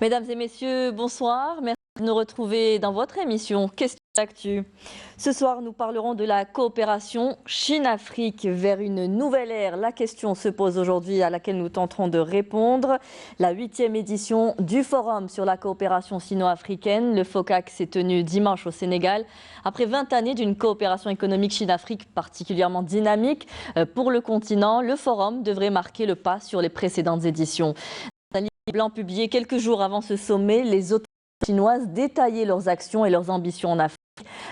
Mesdames et messieurs, bonsoir. Merci de nous retrouver dans votre émission Question d'actu. Ce soir, nous parlerons de la coopération Chine-Afrique vers une nouvelle ère. La question se pose aujourd'hui à laquelle nous tenterons de répondre. La 8e édition du Forum sur la coopération sino-africaine, le FOCAC, s'est tenue dimanche au Sénégal. Après 20 années d'une coopération économique Chine-Afrique particulièrement dynamique pour le continent, le Forum devrait marquer le pas sur les précédentes éditions. Un livre blanc publié quelques jours avant ce sommet, les autorités chinoises détaillaient leurs actions et leurs ambitions en Afrique.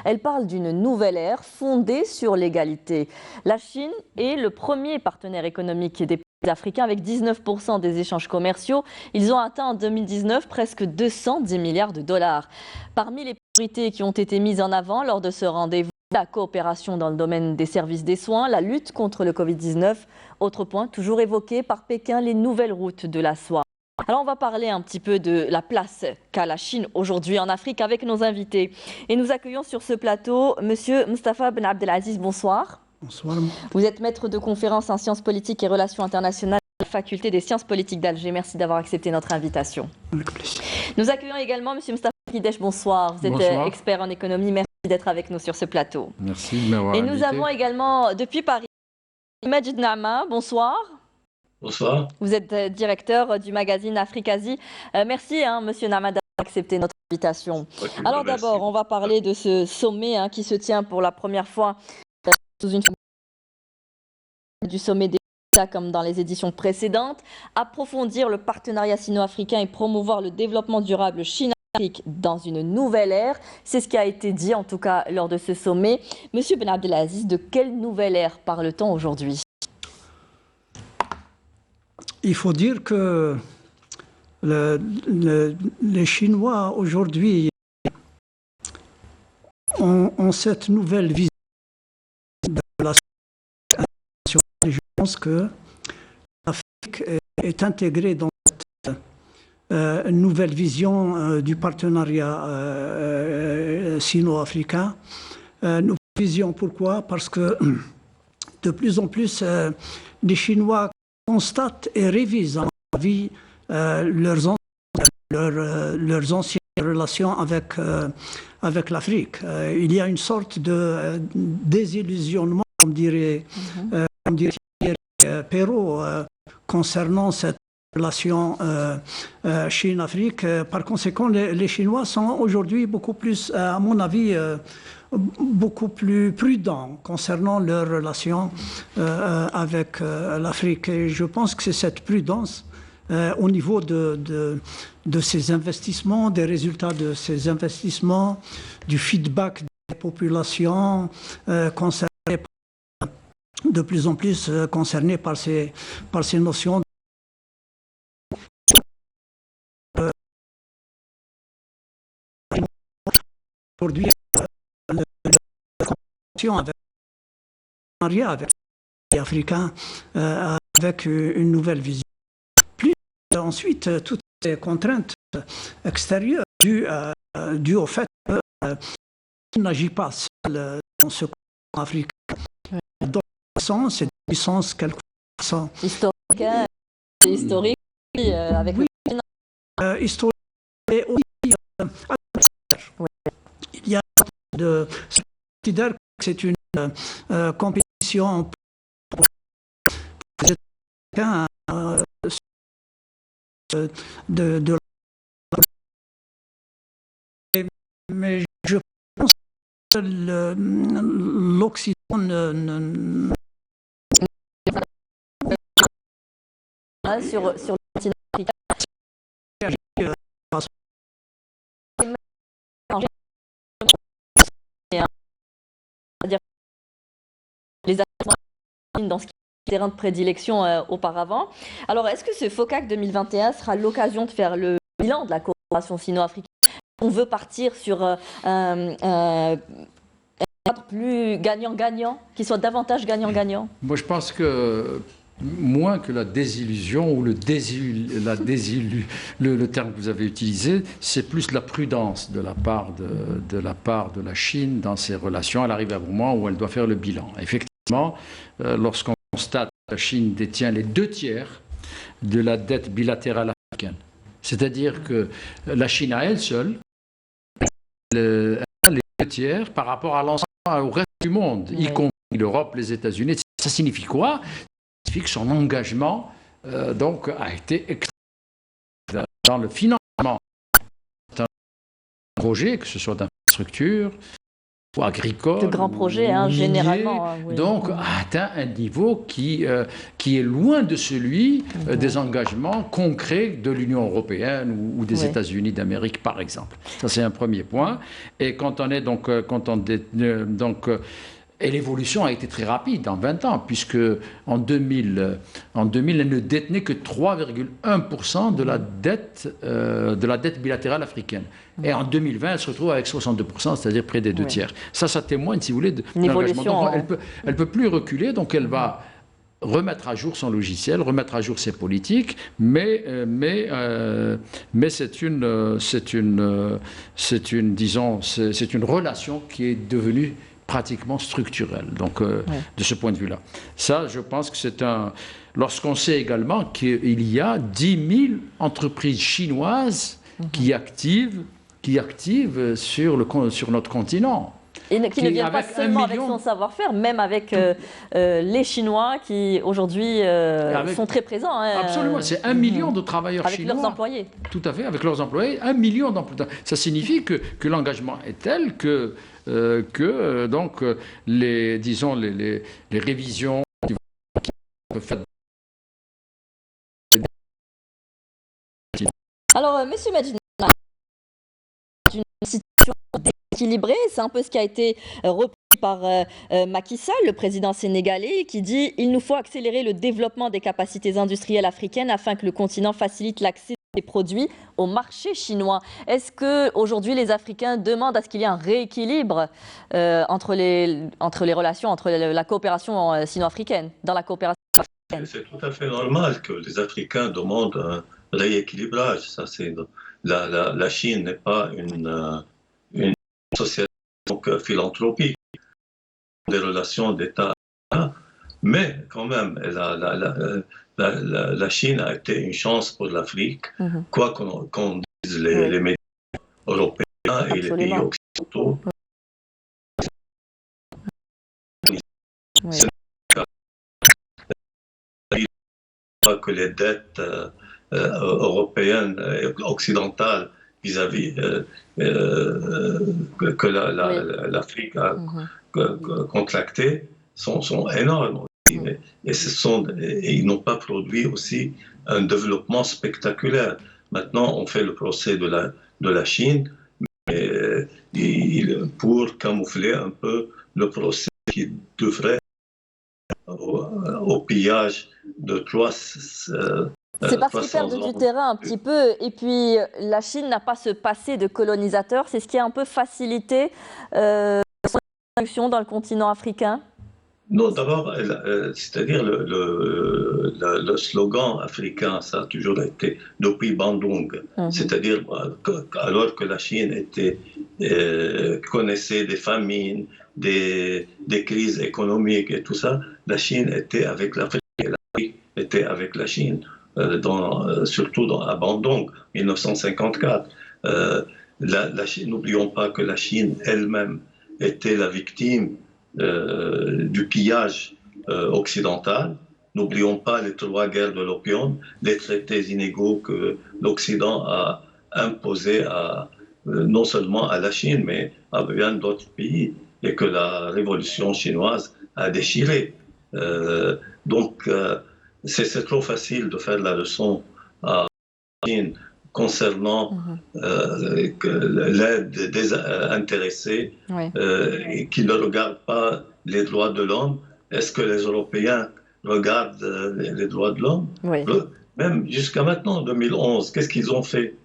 Elles parlent d'une nouvelle ère fondée sur l'égalité. La Chine est le premier partenaire économique des pays africains avec 19% des échanges commerciaux. Ils ont atteint en 2019 presque 210 milliards de dollars. Parmi les priorités qui ont été mises en avant lors de ce rendez-vous, la coopération dans le domaine des services des soins, la lutte contre le Covid-19. Autre point toujours évoqué par Pékin, les nouvelles routes de la soie. Alors on va parler un petit peu de la place qu'a la Chine aujourd'hui en Afrique avec nos invités. Et nous accueillons sur ce plateau Monsieur Moustapha Ben Abdelaziz, bonsoir. Bonsoir. Vous êtes maître de conférences en sciences politiques et relations internationales à la faculté des sciences politiques d'Alger. Merci d'avoir accepté notre invitation. Avec plaisir. Nous accueillons également Monsieur Moustapha Kidesh, bonsoir. Vous êtes expert en économie, merci d'être avec nous sur ce plateau. Merci de m'avoir invité. Et nous avons également depuis Paris Majid Nama, bonsoir. Bonsoir. Vous êtes directeur du magazine Afrique-Asie. Merci, Monsieur Nama, d'avoir accepté notre invitation. Alors d'abord, on va parler de ce sommet qui se tient pour la première fois sous une du sommet des États comme dans les éditions précédentes. Approfondir le partenariat sino-africain et promouvoir le développement durable Chine-Afrique dans une nouvelle ère. C'est ce qui a été dit en tout cas lors de ce sommet. Monsieur Ben Abdelaziz, de quelle nouvelle ère parle-t-on aujourd'hui ? Il faut dire que les Chinois aujourd'hui ont cette nouvelle vision de la situation. Je pense que l'Afrique est intégrée dans cette nouvelle vision du partenariat sino-africain. Nouvelle vision, pourquoi? Parce que de plus en plus, les Chinois constatent et révisent en vie leurs anciennes relations avec l'Afrique. Il y a une sorte de désillusionnement, comme dirait Perrault, concernant cette relation Chine-Afrique. Par conséquent, les Chinois sont aujourd'hui beaucoup plus, à mon avis, beaucoup plus prudents concernant leurs relations avec l'Afrique. Et je pense que c'est cette prudence au niveau de ces investissements, des résultats de ces investissements, du feedback des populations concernées, de plus en plus concernées par ces notions aujourd'hui avec les Africains, avec une nouvelle vision. Plus ensuite, toutes les contraintes extérieures dues au fait qu'il n'agit pas seul dans ce continent africain. Dans le sens, c'est des puissances quelque part. Historique, avec oui, historique et aussi il y a de considère que c'est une compétition pour les États de mais je pense que l'Occident sur le continent africain. Les actions dans ce qui est terrain de prédilection auparavant. Alors, est-ce que ce FOCAC 2021 sera l'occasion de faire le bilan de la coopération sino-africaine? On veut partir sur un cadre plus gagnant-gagnant, qui soit davantage gagnant-gagnant? Moi, je pense que moins que la désillusion ou le terme que vous avez utilisé, c'est plus la prudence de la part de la Chine dans ses relations. Elle arrive à un moment où elle doit faire le bilan. Effectivement, lorsqu'on constate que la Chine détient les 2 tiers de la dette bilatérale africaine, C'est-à-dire que la Chine à elle seule, elle a les 2 tiers par rapport à l'ensemble, au reste du monde, y compris l'Europe, les États-Unis. Ça signifie quoi? Ça signifie que son engagement donc, a été extrêmement dans le financement d'un projet, que ce soit d'infrastructure, ou agricole, de grands projets, minier, généralement. Oui. Donc a atteint un niveau qui est loin de celui des engagements concrets de l'Union européenne ou des États-Unis d'Amérique, par exemple. Ça, c'est un premier point. Et quand on est donc... Et l'évolution a été très rapide en 20 ans, puisque en 2000, elle ne détenait que 3,1% de la dette bilatérale africaine. Et en 2020, elle se retrouve avec 62%, c'est-à-dire près des 2 tiers. Ça témoigne, si vous voulez, de l'engagement. Donc, elle peut plus reculer, donc elle va remettre à jour son logiciel, remettre à jour ses politiques, mais c'est une relation qui est devenue pratiquement structurelle, donc de ce point de vue-là. Ça, je pense que c'est un... Lorsqu'on sait également qu'il y a 10 000 entreprises chinoises qui activent sur notre continent. Et qui ne viennent pas seulement avec son savoir-faire, même avec les Chinois qui aujourd'hui sont très présents. Absolument, c'est 1 million de travailleurs chinois. Avec leurs employés. Tout à fait, avec leurs employés, 1 million d'employés. Ça signifie que l'engagement est tel que donc les révisions qui peuvent faire. Alors, Monsieur Medina, une situation équilibrée, c'est un peu ce qui a été repris par Macky Sall, le président sénégalais, qui dit « Il nous faut accélérer le développement des capacités industrielles africaines afin que le continent facilite l'accès des produits au marché chinois ». Est-ce qu'aujourd'hui les Africains demandent à ce qu'il y ait un rééquilibre entre les relations, entre la coopération sino-africaine, dans la coopération africaine? C'est tout à fait normal que les Africains demandent un rééquilibrage. Ça, la Chine n'est pas une société philanthropique, des relations d'État, mais quand même, la Chine a été une chance pour l'Afrique, quoi qu'on dise les médias européens et les pays occidentaux. Ce n'est pas que les dettes européennes et occidentales vis-à-vis que l'Afrique a contracté sont énormes. Et ils n'ont pas produit aussi un développement spectaculaire. Maintenant, on fait le procès de la Chine pour camoufler un peu le procès qui devrait au pillage de 300. C'est parce qu'ils perdent du terrain un petit peu, et puis la Chine n'a pas ce passé de colonisateur. C'est ce qui a un peu facilité son introduction dans le continent africain. Non, d'abord, c'est-à-dire le slogan africain, ça a toujours été depuis Bandung, c'est-à-dire alors que la Chine connaissait des famines, des crises économiques et tout ça, la Chine était avec l'Afrique et l'Afrique était avec la Chine. Surtout à Bandung, 1954. N'oublions pas que la Chine elle-même était la victime du pillage occidental. N'oublions pas les 3 guerres de l'opium, les traités inégaux que l'Occident a imposés non seulement à la Chine, mais à bien d'autres pays, et que la révolution chinoise a déchiré. Donc, c'est trop facile de faire la leçon à la Chine concernant l'aide des intéressés qui ne regardent pas les droits de l'homme. Est-ce que les Européens regardent les droits de l'homme? Même jusqu'à maintenant, 2011, qu'est-ce qu'ils ont fait?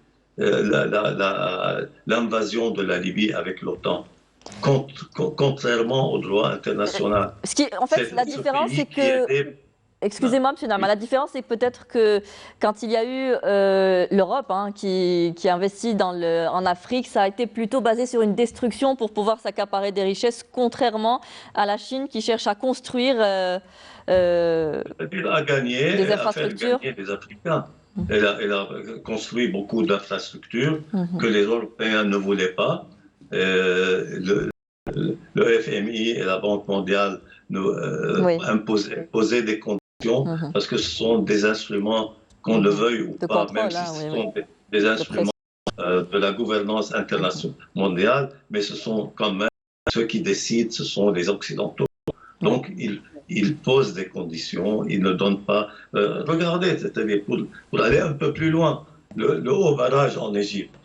L'invasion de la Libye avec l'OTAN, contrairement au droit international. En fait, la différence, c'est que... Excusez-moi, M. Nama, la différence, c'est peut-être que quand il y a eu l'Europe qui investit en Afrique, ça a été plutôt basé sur une destruction pour pouvoir s'accaparer des richesses, contrairement à la Chine qui cherche à construire c'est-à-dire à gagner, des infrastructures. À faire gagner les Africains. Elle a construit beaucoup d'infrastructures que les Européens ne voulaient pas. Le FMI et la Banque mondiale nous posaient des conditions parce que ce sont des instruments, qu'on le veuille ou pas, même si ce sont des instruments de la gouvernance internationale mondiale, mais ce sont quand même ceux qui décident, ce sont les Occidentaux. Donc, ils posent des conditions, ils ne donnent pas... regardez, c'est-à-dire pour aller un peu plus loin, le haut barrage en Égypte,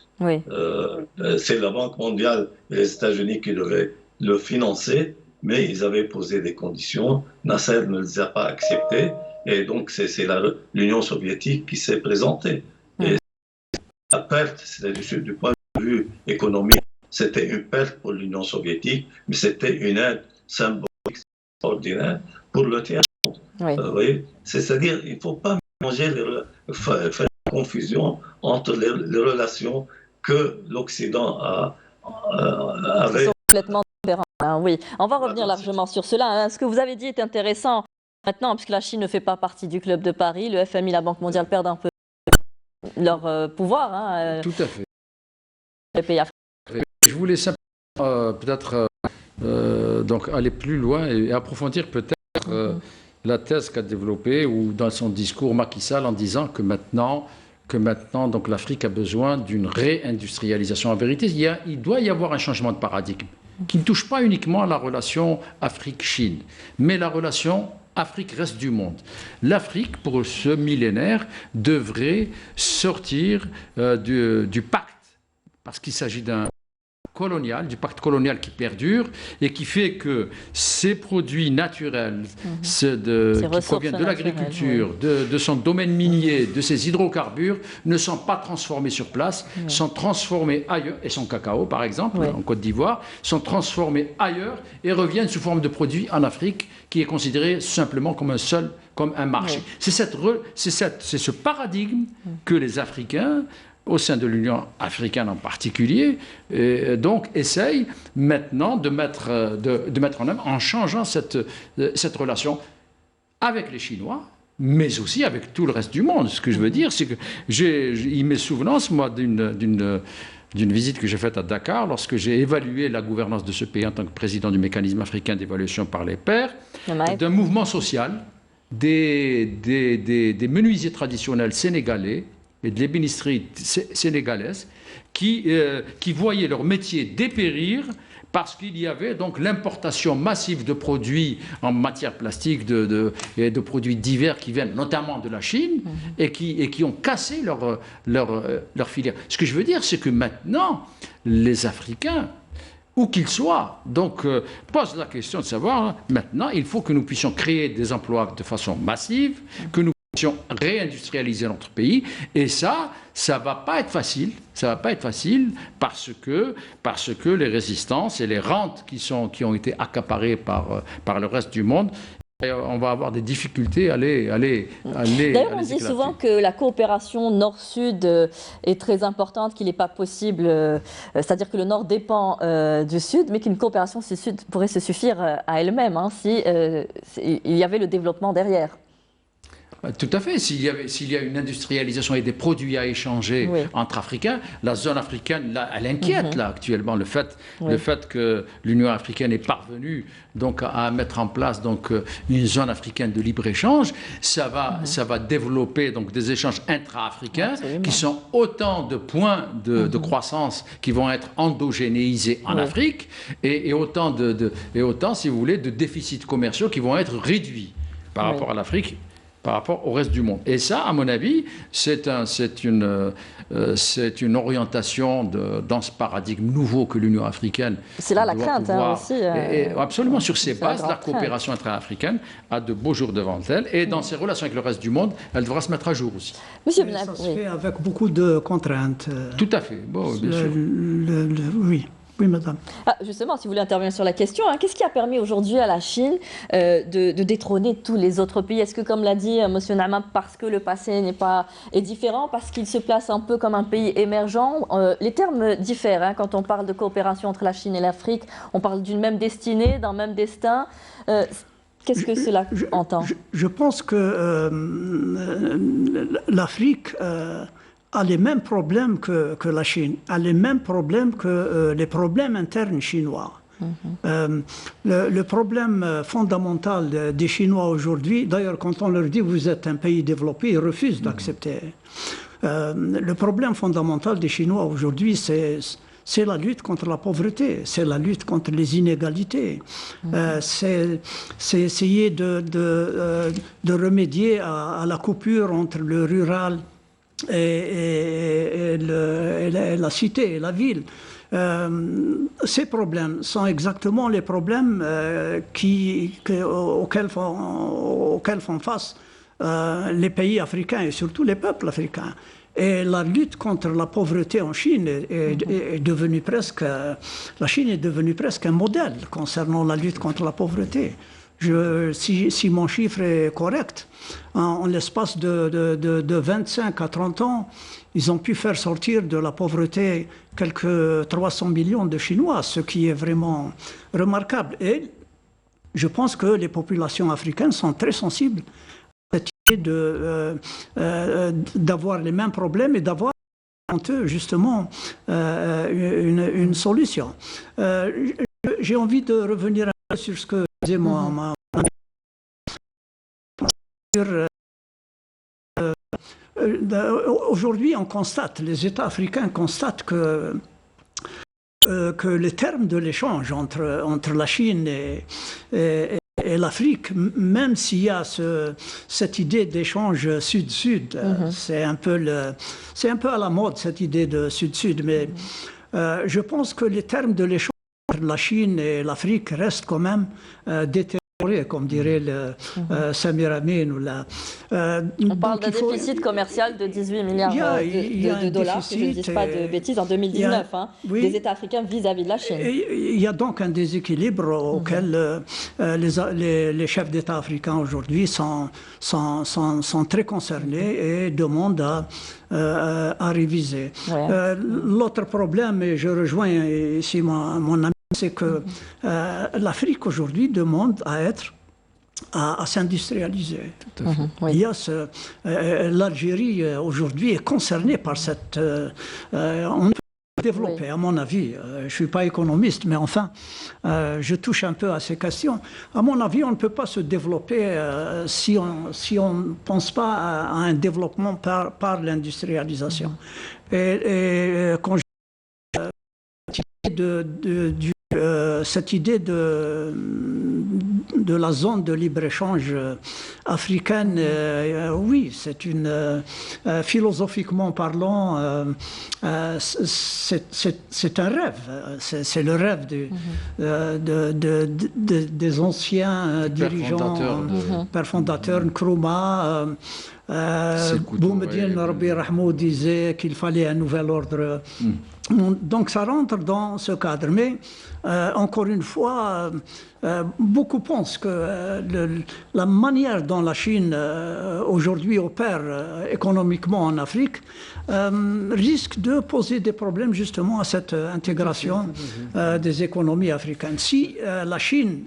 c'est la Banque mondiale et les États-Unis qui devaient le financer, mais ils avaient posé des conditions. Nasser ne les a pas acceptées, et donc c'est l'Union soviétique qui s'est présentée. Et la perte, du point de vue économique, c'était une perte pour l'Union soviétique, mais c'était une aide symbolique extraordinaire pour le tiers-monde. Vous voyez, c'est-à-dire, il ne faut pas mélanger, faire la confusion entre les relations que l'Occident avait. Complètement différents. Oui, on va revenir largement sur cela. Ce que vous avez dit est intéressant maintenant, puisque la Chine ne fait pas partie du Club de Paris. Le FMI, la Banque mondiale perdent un peu leur pouvoir. Tout à fait. Les pays africains. Je voulais simplement peut-être donc aller plus loin et approfondir peut-être la thèse qu'a développée ou dans son discours Macky Sall en disant que maintenant donc l'Afrique a besoin d'une réindustrialisation. En vérité, il doit y avoir un changement de paradigme qui ne touche pas uniquement la relation Afrique-Chine, mais la relation Afrique-reste du monde. L'Afrique, pour ce millénaire, devrait sortir du pacte, parce qu'il s'agit d'un du pacte colonial qui perdure et qui fait que ces produits naturels qui proviennent de l'agriculture, de son domaine minier, de ses hydrocarbures, ne sont pas transformés sur place, sont transformés ailleurs, et son cacao par exemple, en Côte d'Ivoire, sont transformés ailleurs et reviennent sous forme de produits en Afrique qui est considéré simplement comme un marché. C'est ce paradigme que les Africains, au sein de l'Union africaine en particulier, donc essayent maintenant de mettre en œuvre en changeant cette relation avec les Chinois, mais aussi avec tout le reste du monde. Ce que je veux dire, c'est que il m'est souvenance, moi, d'une visite que j'ai faite à Dakar, lorsque j'ai évalué la gouvernance de ce pays en tant que président du mécanisme africain d'évaluation par les pairs, d'un mouvement social, des menuisiers traditionnels sénégalais, et de l'ébénisterie sénégalaise qui voyaient leur métier dépérir parce qu'il y avait donc l'importation massive de produits en matière plastique et de produits divers qui viennent notamment de la Chine et qui ont cassé leur filière. Ce que je veux dire, c'est que maintenant, les Africains, où qu'ils soient, donc posent la question de savoir, maintenant, il faut que nous puissions créer des emplois de façon massive, que nous réindustrialiser notre pays, et ça va pas être facile. Ça va pas être facile parce que les résistances et les rentes qui ont été accaparées par le reste du monde, on va avoir des difficultés à les D'ailleurs, on dit souvent que la coopération Nord-Sud est très importante, qu'il n'est pas possible, c'est-à-dire que le Nord dépend du Sud, mais qu'une coopération Sud pourrait se suffire à elle-même si il y avait le développement derrière. Tout à fait. S'il y a une industrialisation et des produits à échanger entre Africains, la zone africaine, là, elle inquiète là, actuellement. Le fait que l'Union africaine est parvenue donc, à mettre en place donc, une zone africaine de libre-échange, ça va développer donc, des échanges intra-africains qui sont autant de points de croissance qui vont être endogénéisés en Afrique et autant, si vous voulez, de déficits commerciaux qui vont être réduits par rapport à l'Afrique, par rapport au reste du monde. Et ça, à mon avis, c'est une orientation dans ce paradigme nouveau que l'Union africaine. C'est là la crainte aussi. Absolument, sur ces bases, la coopération intra-africaine a de beaux jours devant elle. Et dans ses relations avec le reste du monde, elle devra se mettre à jour aussi. Monsieur Benab, ça se fait avec beaucoup de contraintes. Tout à fait, bon, bien sûr. Oui. Oui, madame. Justement, si vous voulez intervenir sur la question, qu'est-ce qui a permis aujourd'hui à la Chine de détrôner tous les autres pays? Est-ce que, comme l'a dit M. Naama, parce que le passé est différent, parce qu'il se place un peu comme un pays émergent? Les termes diffèrent. Quand on parle de coopération entre la Chine et l'Afrique, on parle d'une même destinée, d'un même destin. Qu'est-ce que cela entend? Je pense que l'Afrique a les mêmes problèmes que la Chine, a les mêmes problèmes que les problèmes internes chinois. Le problème fondamental des Chinois aujourd'hui, d'ailleurs quand on leur dit vous êtes un pays développé, ils refusent d'accepter. Le problème fondamental des Chinois aujourd'hui, c'est la lutte contre la pauvreté, c'est la lutte contre les inégalités, c'est essayer de remédier à la coupure entre le rural et la cité, et la ville. Ces problèmes sont exactement les problèmes auxquels font face les pays africains et surtout les peuples africains. Et la lutte contre la pauvreté en Chine est devenue presque... La Chine est devenue presque un modèle concernant la lutte contre la pauvreté. Si mon chiffre est correct, en l'espace de 25 à 30 ans, ils ont pu faire sortir de la pauvreté quelques 300 millions de Chinois, ce qui est vraiment remarquable. Et je pense que les populations africaines sont très sensibles à cette idée d'avoir les mêmes problèmes et d'avoir entre eux justement une solution. J'ai envie de revenir un peu sur ce que disait aujourd'hui, on constate, les États africains constatent que les termes de l'échange entre la Chine et l'Afrique, même s'il y a cette idée d'échange sud-sud, c'est un peu à la mode cette idée de sud-sud, mais je pense que les termes de l'échange entre la Chine et l'Afrique restent quand même déterminés, comme dirait Samir Amin. On parle d'un déficit commercial de 18 milliards de dollars, si je ne dis pas de bêtises, en 2019, des États africains vis-à-vis de la Chine. Il y a donc un déséquilibre auquel les chefs d'État africains aujourd'hui sont très concernés et demandent à réviser. Ouais. L'autre problème, et je rejoins ici mon ami, c'est que l'Afrique aujourd'hui demande à s'industrialiser. Oui. Il y a l'Algérie aujourd'hui est concernée par cette... on peut développer, à mon avis. Je ne suis pas économiste, mais enfin, je touche un peu à ces questions. À mon avis, on ne peut pas se développer si on ne pense pas à un développement par l'industrialisation. Et quand cette idée de la zone de libre-échange africaine, oui, c'est philosophiquement parlant, c'est un rêve. C'est le rêve des anciens dirigeants, père fondateur Nkrumah. Boumediene Rabbi Rahmou disait qu'il fallait un nouvel ordre. Donc ça rentre dans ce cadre. Mais encore une fois, beaucoup pensent que la manière dont la Chine aujourd'hui opère économiquement en Afrique risque de poser des problèmes justement à cette intégration des économies africaines. Si la Chine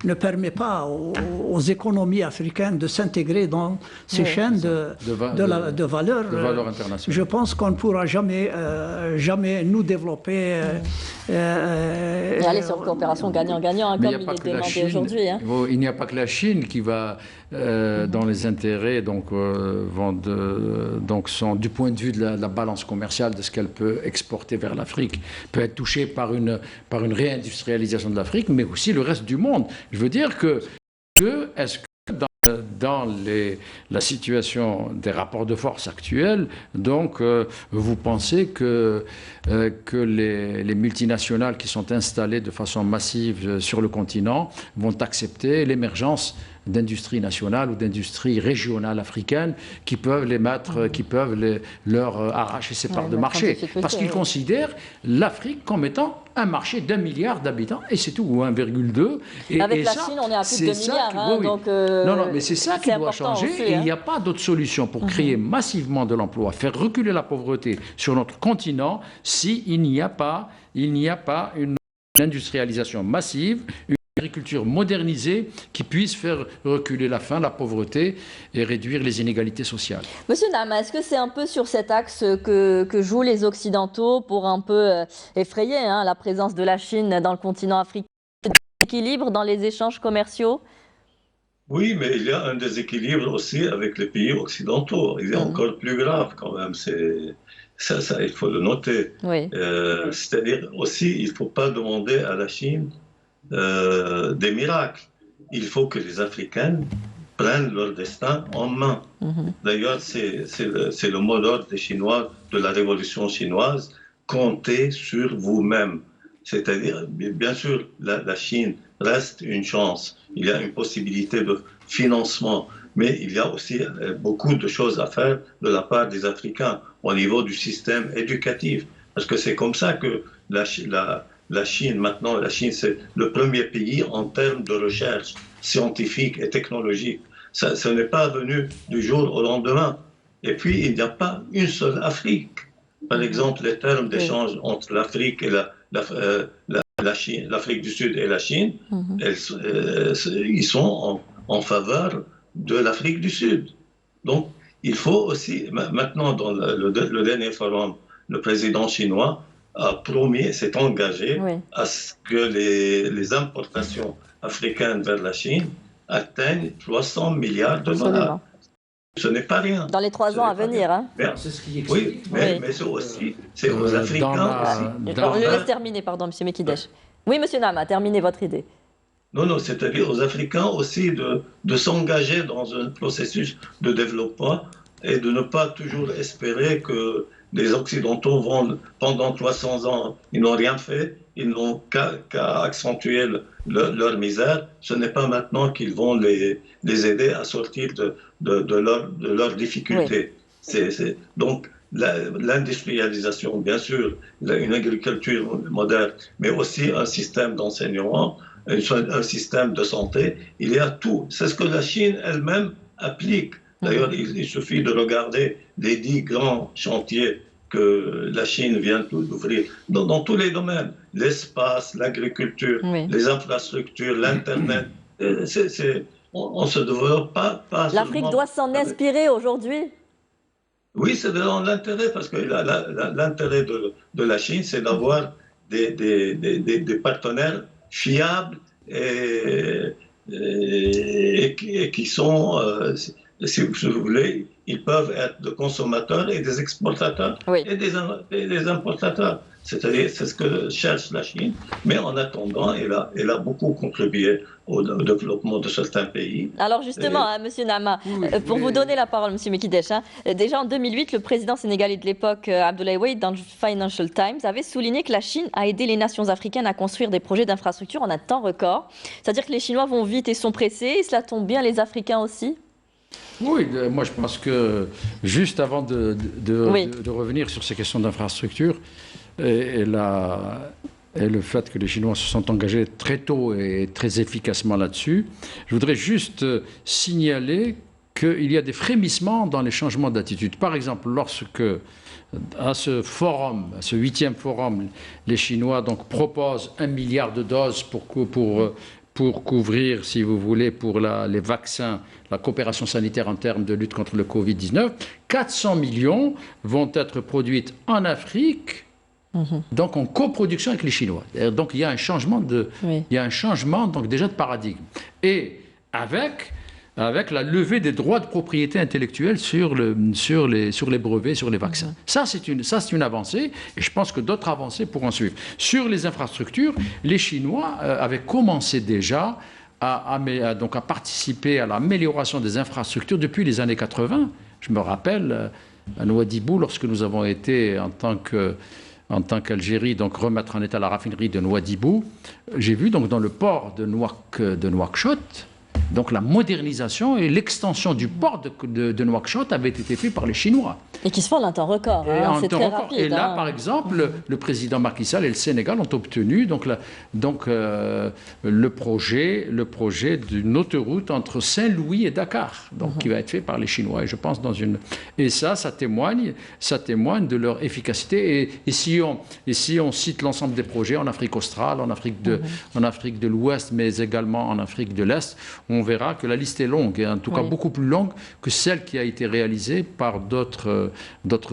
ne permet pas aux économies africaines de s'intégrer dans ces chaînes de valeur je pense qu'on ne pourra jamais nous développer. Et aller sur une coopération gagnant-gagnant, comme il est demandé aujourd'hui. Il n'y a pas que la Chine qui va, dans les intérêts, sont du point de vue de la balance commerciale, de ce qu'elle peut exporter vers l'Afrique, peut être touchée par une réindustrialisation de l'Afrique, mais aussi le reste du monde. Je veux dire est-ce que dans la situation des rapports de force actuels, donc vous pensez que les multinationales qui sont installées de façon massive sur le continent vont accepter l'émergence d'industries nationales ou d'industries régionales africaines qui peuvent leur arracher ces parts de marché. Parce qu'ils considèrent l'Afrique comme étant un marché d'1 milliard d'habitants, et c'est tout, ou 1,2. Avec la Chine, on est à plus de 2 milliards. Donc, non, mais c'est ça qui doit changer. Aussi, et il n'y a pas d'autre solution pour créer massivement de l'emploi, faire reculer la pauvreté sur notre continent, s'il n'y a pas une industrialisation massive, une agriculture modernisée qui puisse faire reculer la faim, la pauvreté et réduire les inégalités sociales. Monsieur Nama, est-ce que c'est un peu sur cet axe que jouent les Occidentaux pour un peu effrayer la présence de la Chine dans le continent africain? Équilibre dans les échanges commerciaux? Oui, mais il y a un déséquilibre aussi avec les pays occidentaux. Il est encore plus grave quand même. Ça, il faut le noter. Oui. C'est-à-dire aussi, il ne faut pas demander à la Chine des miracles. Il faut que les Africains prennent leur destin en main. D'ailleurs, c'est le mot d'ordre des Chinois de la révolution chinoise. Comptez sur vous-même. C'est-à-dire, bien sûr, la Chine reste une chance. Il y a une possibilité de financement, mais il y a aussi beaucoup de choses à faire de la part des Africains au niveau du système éducatif. Parce que c'est comme ça que la Chine, maintenant, la Chine, c'est le premier pays en termes de recherche scientifique et technologique. Ce n'est pas venu du jour au lendemain. Et puis, il n'y a pas une seule Afrique. Par exemple, les termes d'échange entre l'Afrique et l'Afrique du Sud et la Chine, ils sont en faveur de l'Afrique du Sud. Donc, il faut aussi, maintenant, dans le dernier forum, le président chinois a promis, s'est engagé à ce que les importations africaines vers la Chine atteignent 300 milliards de dollars. Ce n'est pas rien. Dans les 3 ans à venir. Hein. C'est ce qui explique. Oui, mais c'est aussi, c'est aux Africains aussi. Je laisse terminer, pardon, M. Mekidesh. Oui, M. Nama, terminez votre idée. Non, c'est-à-dire aux Africains aussi de s'engager dans un processus de développement et de ne pas toujours espérer que les Occidentaux vont, pendant 300 ans, ils n'ont rien fait, ils n'ont qu'à accentuer leur misère. Ce n'est pas maintenant qu'ils vont les aider à sortir de leurs difficultés. Oui. Donc, l'industrialisation, bien sûr, une agriculture moderne, mais aussi un système d'enseignement, un système de santé, il y a tout. C'est ce que la Chine elle-même applique. D'ailleurs, il suffit de regarder les 10 grands chantiers que la Chine vient d'ouvrir dans tous les domaines, l'espace, l'agriculture, les infrastructures, l'Internet. On ne se développe pas L'Afrique doit s'en inspirer aujourd'hui. Oui, c'est dans l'intérêt, parce que l'intérêt de la Chine, c'est d'avoir des partenaires fiables et qui sont, si vous voulez, ils peuvent être des consommateurs et des exportateurs et des importateurs. C'est-à-dire, c'est ce que cherche la Chine. Mais en attendant, elle a beaucoup contribué au développement de certains pays. Alors justement, M. Nama, pour vous donner la parole, M. Mekidesh, déjà en 2008, le président sénégalais de l'époque, Abdoulaye Wade, dans le Financial Times, avait souligné que la Chine a aidé les nations africaines à construire des projets d'infrastructure en un temps record. C'est-à-dire que les Chinois vont vite et sont pressés, et cela tombe bien les Africains aussi? Oui, moi je pense que juste avant de revenir sur ces questions d'infrastructure et le fait que les Chinois se sont engagés très tôt et très efficacement là-dessus, je voudrais juste signaler qu'il y a des frémissements dans les changements d'attitude. Par exemple, lorsque à ce forum, à ce 8e forum, les Chinois donc proposent 1 milliard de doses pour couvrir, si vous voulez, pour les vaccins, la coopération sanitaire en termes de lutte contre le Covid-19, 400 millions vont être produites en Afrique, donc en coproduction avec les Chinois. Donc il y a un changement donc déjà de paradigme. Et avec la levée des droits de propriété intellectuelle sur les brevets, sur les vaccins. Ça, c'est une avancée, et je pense que d'autres avancées pourront suivre. Sur les infrastructures, les Chinois avaient commencé déjà à participer à l'amélioration des infrastructures depuis les années 80. Je me rappelle, à Nouadhibou, lorsque nous avons été, en tant qu'Algérie, donc remettre en état la raffinerie de Nouadhibou, j'ai vu donc dans le port de Nouakchott, donc la modernisation et l'extension du port de Nouakchott avaient été faits par les Chinois. Et qui se font en un temps record. Hein, c'est très rapide. Et là, par exemple, le président Macky Sall et le Sénégal ont obtenu le projet d'une autoroute entre Saint-Louis et Dakar, donc qui va être fait par les Chinois. Et je pense et ça témoigne de leur efficacité. Et si on cite l'ensemble des projets en Afrique australe, en Afrique de l'Ouest, mais également en Afrique de l'Est, on verra que la liste est longue, et en tout cas beaucoup plus longue que celle qui a été réalisée par d'autres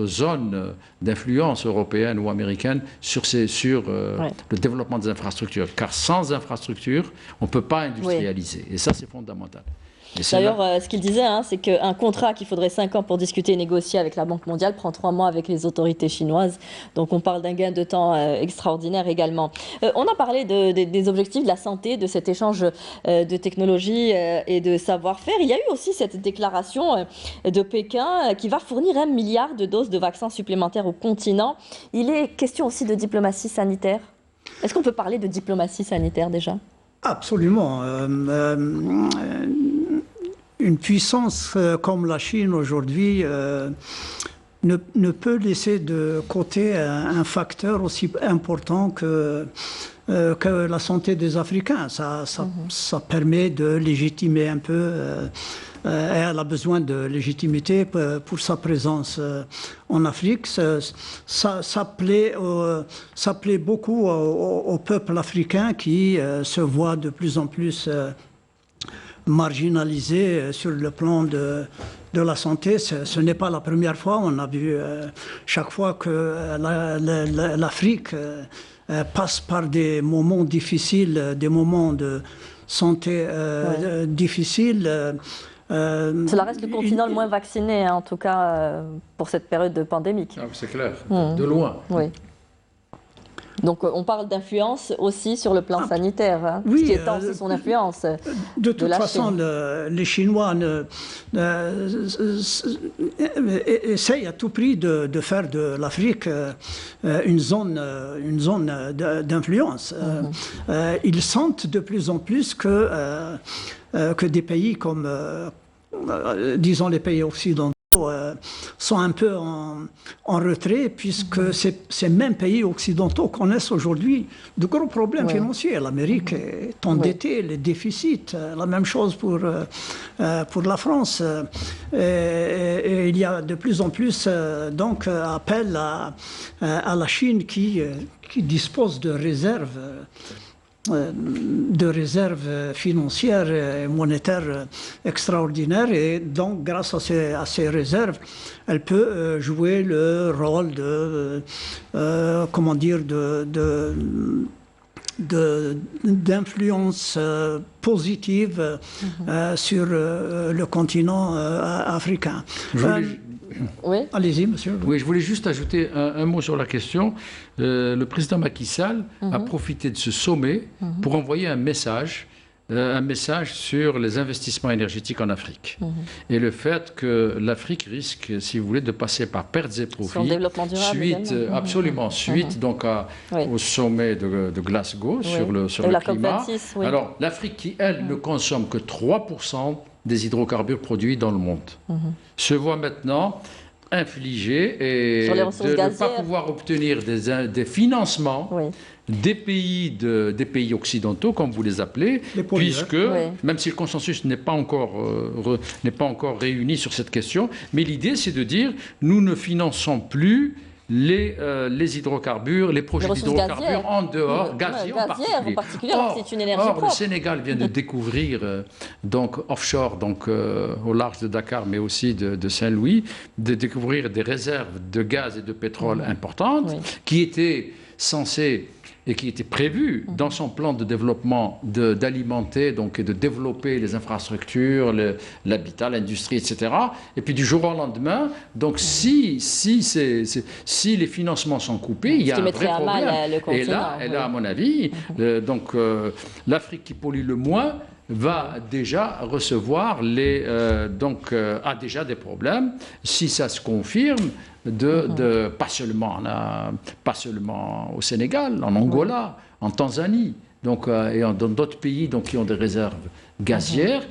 zones d'influence européenne ou américaine sur le développement des infrastructures. Car sans infrastructures, on ne peut pas industrialiser. Et ça, c'est fondamental. D'ailleurs, ce qu'il disait, c'est qu'un contrat qu'il faudrait 5 ans pour discuter et négocier avec la Banque mondiale prend 3 mois avec les autorités chinoises. Donc on parle d'un gain de temps extraordinaire également. On a parlé des objectifs de la santé, de cet échange de technologie et de savoir-faire. Il y a eu aussi cette déclaration de Pékin qui va fournir 1 milliard de doses de vaccins supplémentaires au continent. Il est question aussi de diplomatie sanitaire. Est-ce qu'on peut parler de diplomatie sanitaire déjà ? Absolument. Une puissance comme la Chine aujourd'hui ne peut laisser de côté un facteur aussi important que la santé des Africains. Ça permet de légitimer un peu, et elle a besoin de légitimité pour sa présence en Afrique. Ça plaît beaucoup au peuple africain qui se voit de plus en plus marginalisé sur le plan de la santé. Ce n'est pas la première fois. On a vu chaque fois que l'Afrique passe par des moments difficiles, des moments de santé difficiles. Cela reste le continent le moins vacciné, en tout cas pour cette période pandémique. C'est clair, de loin. Oui. Donc on parle d'influence aussi sur le plan sanitaire, oui, ce qui étend aussi son influence. De toute façon, les Chinois essayent à tout prix de faire de l'Afrique une zone d'influence. Ils sentent de plus en plus que des pays comme, disons, les pays occidentaux, sont un peu en retrait, puisque ces mêmes pays occidentaux connaissent aujourd'hui de gros problèmes financiers. L'Amérique est endettée, les déficits, la même chose pour la France. Et il y a de plus en plus donc appel à la Chine qui dispose de réserves financières et monétaires extraordinaires, et donc grâce à ces réserves, elle peut jouer le rôle d'influence positive sur le continent africain. Oui. Allez-y, monsieur. Oui, je voulais juste ajouter un mot sur la question. Le président Macky Sall a profité de ce sommet pour envoyer un message sur les investissements énergétiques en Afrique. Et le fait que l'Afrique risque, si vous voulez, de passer par pertes et profits. Son développement durable absolument, suite donc au sommet de Glasgow sur le climat. COP26, Alors, l'Afrique qui, elle, ne consomme que 3% des hydrocarbures produits dans le monde, se voit maintenant infligée et de ne pas pouvoir obtenir des financements des pays occidentaux, comme vous les appelez, puisque, même si le consensus n'est pas encore réuni sur cette question, mais l'idée c'est de dire nous ne finançons plus les hydrocarbures, les projets d'hydrocarbures en dehors, gaziers en particulier. C'est une énergie propre. Le Sénégal vient de découvrir, donc offshore, donc au large de Dakar, mais aussi de Saint-Louis, de découvrir des réserves de gaz et de pétrole importantes qui étaient censées et qui était prévu dans son plan de développement d'alimenter donc et de développer les infrastructures, l'habitat, l'industrie, etc. Et puis du jour au lendemain, donc si les financements sont coupés, il y a un vrai problème. Et là, à mon avis, l'Afrique qui pollue le moins va déjà recevoir a déjà des problèmes si ça se confirme. Pas seulement au Sénégal, en Angola, en Tanzanie, donc, et dans d'autres pays donc, qui ont des réserves gazières,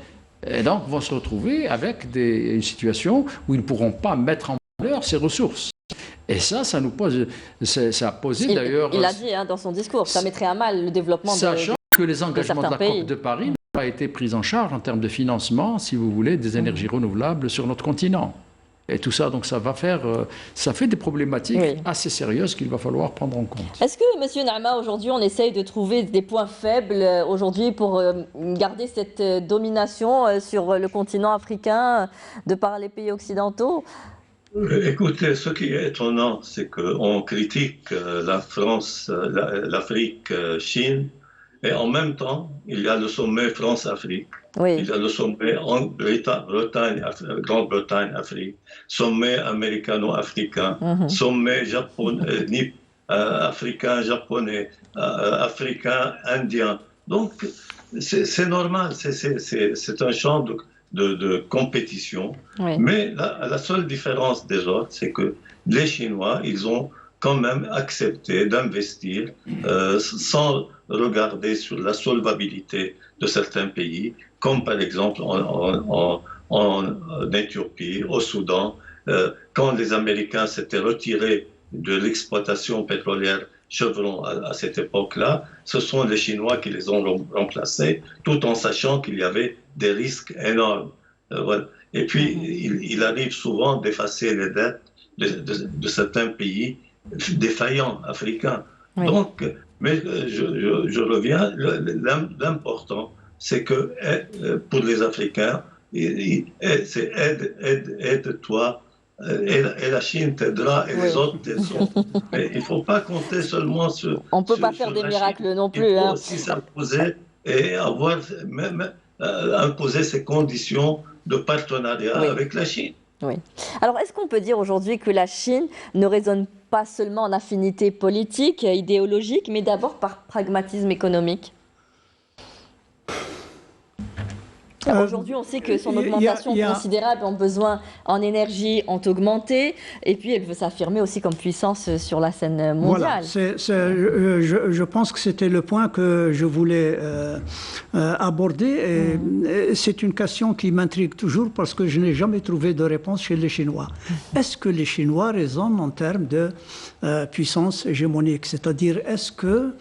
et donc vont se retrouver avec une situation où ils ne pourront pas mettre en valeur, ses ressources. Et ça nous pose, ça a posé d'ailleurs... Il a dit dans son discours, ça mettrait à mal le développement sachant que les engagements de la pays. COP de Paris n'ont pas été pris en charge en termes de financement, si vous voulez, des énergies renouvelables sur notre continent. Et tout ça, donc ça fait des problématiques assez sérieuses qu'il va falloir prendre en compte. Est-ce que, Monsieur Naama, aujourd'hui, on essaye de trouver des points faibles aujourd'hui pour garder cette domination sur le continent africain de par les pays occidentaux? Écoutez, ce qui est étonnant, c'est qu'on critique la France, l'Afrique, Chine, et en même temps, il y a le sommet France-Afrique. Oui. Il y a le sommet Grande-Bretagne-Afrique, sommet américano-africain, sommet africain-japonais, africain-indien. Donc, c'est normal, c'est un champ de compétition. Oui. Mais la seule différence des autres, c'est que les Chinois, ils ont quand même accepté d'investir sans regarder sur la solvabilité de certains pays, comme par exemple en Éthiopie, au Soudan, quand les Américains s'étaient retirés de l'exploitation pétrolière Chevron à cette époque-là, ce sont les Chinois qui les ont remplacés, tout en sachant qu'il y avait des risques énormes. Voilà. Et puis, il arrive souvent d'effacer les dettes de certains pays défaillants africains. Oui. Donc, mais je reviens, l'important, c'est que pour les Africains, c'est aide-toi, et la Chine t'aidera, et les autres t'aideront. Mais il ne faut pas compter seulement sur... On ne peut pas faire des miracles non plus. Il faut aussi s'imposer et même imposer ces conditions de partenariat avec la Chine. Oui. Alors, est-ce qu'on peut dire aujourd'hui que la Chine ne raisonne pas seulement en affinité politique, idéologique, mais d'abord par pragmatisme économique? Aujourd'hui, on sait que son augmentation considérable en besoin en énergie ont augmenté, et puis elle veut s'affirmer aussi comme puissance sur la scène mondiale. Voilà, je pense que c'était le point que je voulais aborder. Et c'est une question qui m'intrigue toujours parce que je n'ai jamais trouvé de réponse chez les Chinois. Est-ce que les Chinois raisonnent en termes de puissance hégémonique? C'est-à-dire, est-ce que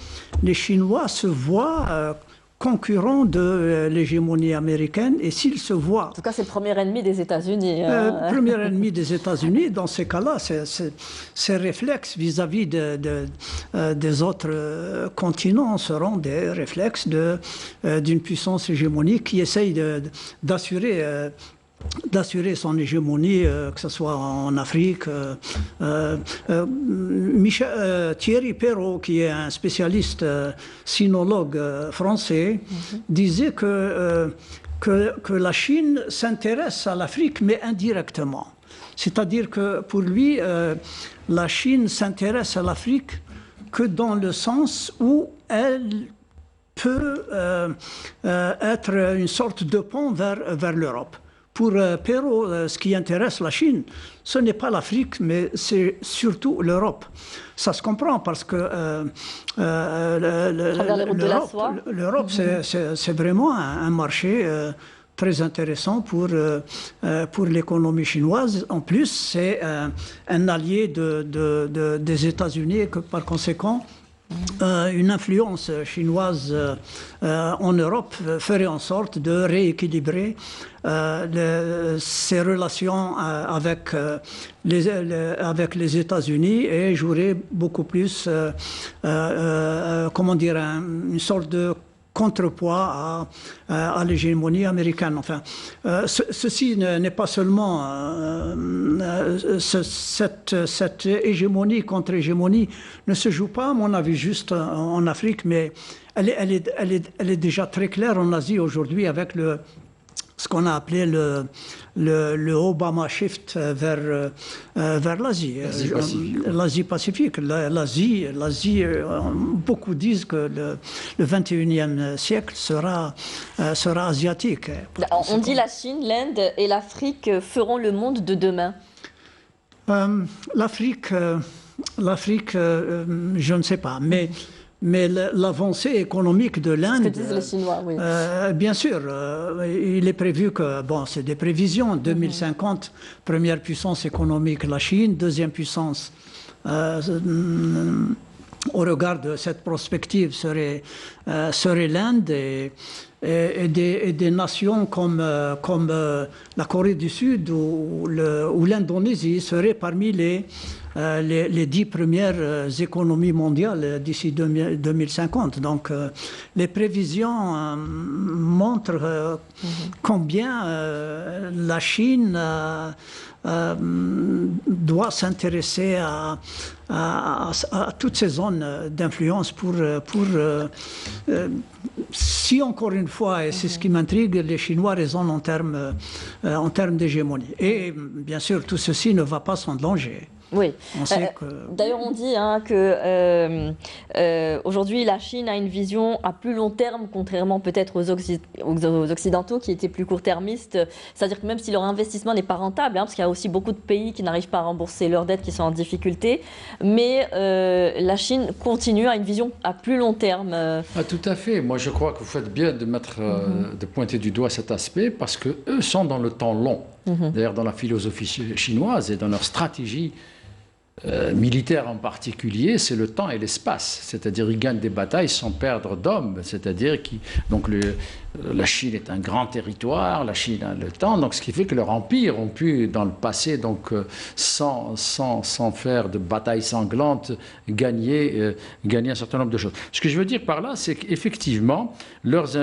les Chinois se voient concurrent de l'hégémonie américaine, et s'il se voit... En tout cas, c'est le premier ennemi des États-Unis. Premier ennemi des États-Unis, dans ces cas-là, ces réflexes vis-à-vis des autres continents seront des réflexes d'une puissance hégémonique qui essaye d'assurer son hégémonie, que ce soit en Afrique. Thierry Perrault, qui est un spécialiste sinologue français, disait que la Chine s'intéresse à l'Afrique, mais indirectement. C'est-à-dire que pour lui, la Chine s'intéresse à l'Afrique que dans le sens où elle peut être une sorte de pont vers l'Europe. Pour Perrault, ce qui intéresse la Chine, ce n'est pas l'Afrique, mais c'est surtout l'Europe. Ça se comprend parce que l'Europe, c'est vraiment un marché très intéressant pour l'économie chinoise. En plus, c'est un allié des États-Unis et que par conséquent, une influence chinoise en Europe ferait en sorte de rééquilibrer ses relations avec les États-Unis et jouerait beaucoup plus, comment dire, une sorte de contrepoids à l'hégémonie américaine. Enfin, ceci n'est pas seulement cette hégémonie contre hégémonie ne se joue pas, à mon avis, juste en Afrique, mais elle est déjà très claire en Asie aujourd'hui avec ce qu'on a appelé le Obama shift vers l'Asie. L'Asie-Pacifique. L'Asie, beaucoup disent que le 21e siècle sera asiatique. On dit la Chine, l'Inde et l'Afrique feront le monde de demain. L'Afrique, je ne sais pas, mais mais l'avancée économique de Ce que l'Inde, disent les Chinois, oui. bien sûr, il est prévu que, bon, c'est des prévisions, 2050, première puissance économique la Chine, deuxième puissance au regard de cette prospective serait l'Inde et des nations comme la Corée du Sud ou l'Indonésie seraient parmi les 10 premières économies mondiales d'ici 2050. Donc les prévisions montrent combien la Chine doit s'intéresser à toutes ces zones d'influence pour si encore une fois, et c'est ce qui m'intrigue, les Chinois raisonnent en termes d'hégémonie. Et bien sûr, tout ceci ne va pas sans danger. Oui. Que... D'ailleurs, on dit que aujourd'hui, la Chine a une vision à plus long terme, contrairement peut-être aux Occidentaux qui étaient plus court-termistes. C'est-à-dire que même si leur investissement n'est pas rentable, parce qu'il y a aussi beaucoup de pays qui n'arrivent pas à rembourser leurs dettes, qui sont en difficulté, mais la Chine continue à une vision à plus long terme. Ah, tout à fait. Moi, je crois que vous faites bien de de pointer du doigt cet aspect, parce qu'eux sont dans le temps long. D'ailleurs, dans la philosophie chinoise et dans leur stratégie militaire en particulier, c'est le temps et l'espace. C'est-à-dire qu'ils gagnent des batailles sans perdre d'hommes. C'est-à-dire donc la Chine est un grand territoire, la Chine a le temps, donc ce qui fait que leur empire ont pu, dans le passé, donc sans faire de batailles sanglantes, gagner un certain nombre de choses. Ce que je veux dire par là, c'est qu'effectivement, leurs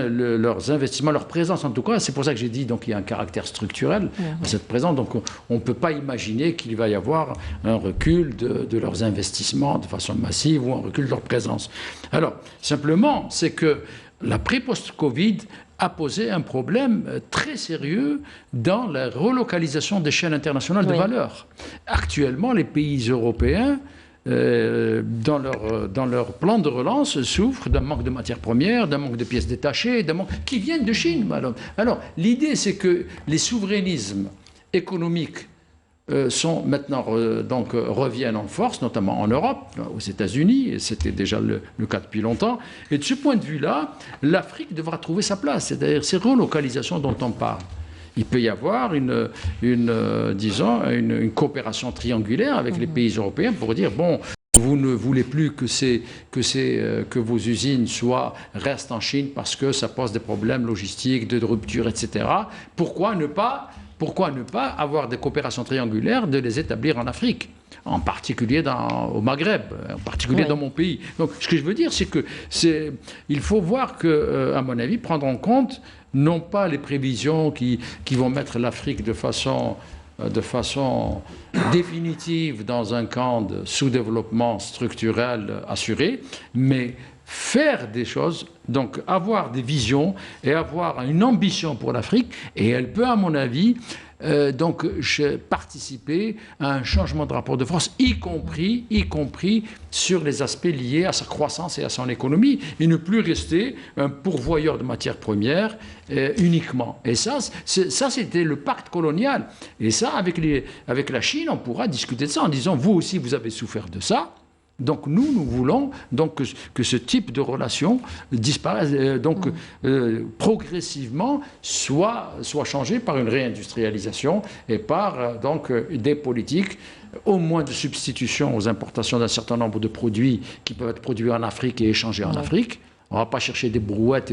investissements, leur présence en tout cas, c'est pour ça que j'ai dit donc il y a un caractère structurel à cette présence. Donc on ne peut pas imaginer qu'il va y avoir un recul de leurs investissements de façon massive ou un recul de leur présence. Alors, simplement, c'est que la pré-post-Covid a posé un problème très sérieux dans la relocalisation des chaînes internationales de valeur. Actuellement, les pays européens, dans leur plan de relance, souffrent d'un manque de matières premières, d'un manque de pièces détachées, qui viennent de Chine. Alors, l'idée, c'est que les souverainismes économiques sont maintenant reviennent en force, notamment en Europe, aux États-Unis, et c'était déjà le cas depuis longtemps. Et de ce point de vue-là, l'Afrique devra trouver sa place, c'est-à-dire ces relocalisations dont on parle. Il peut y avoir une coopération triangulaire avec les pays européens pour dire bon. Vous ne voulez plus que vos usines restent en Chine parce que ça pose des problèmes logistiques, de rupture, etc. Pourquoi ne pas avoir des coopérations triangulaires, de les établir en Afrique, en particulier au Maghreb, en particulier dans mon pays. Donc, ce que je veux dire, c'est que il faut voir que, à mon avis, prendre en compte non pas les prévisions qui vont mettre l'Afrique de façon définitive dans un camp de sous-développement structurel assuré, mais faire des choses, donc avoir des visions et avoir une ambition pour l'Afrique, et elle peut, à mon avis, participer à un changement de rapport de force, y compris sur les aspects liés à sa croissance et à son économie, et ne plus rester un pourvoyeur de matières premières uniquement. Et ça, c'était le pacte colonial. Et ça, avec la Chine, on pourra discuter de ça en disant, vous aussi, vous avez souffert de ça. Donc nous voulons donc que ce type de relation disparaisse, progressivement soit changé par une réindustrialisation et par des politiques au moins de substitution aux importations d'un certain nombre de produits qui peuvent être produits en Afrique et échangés en Afrique. On ne va pas chercher des brouettes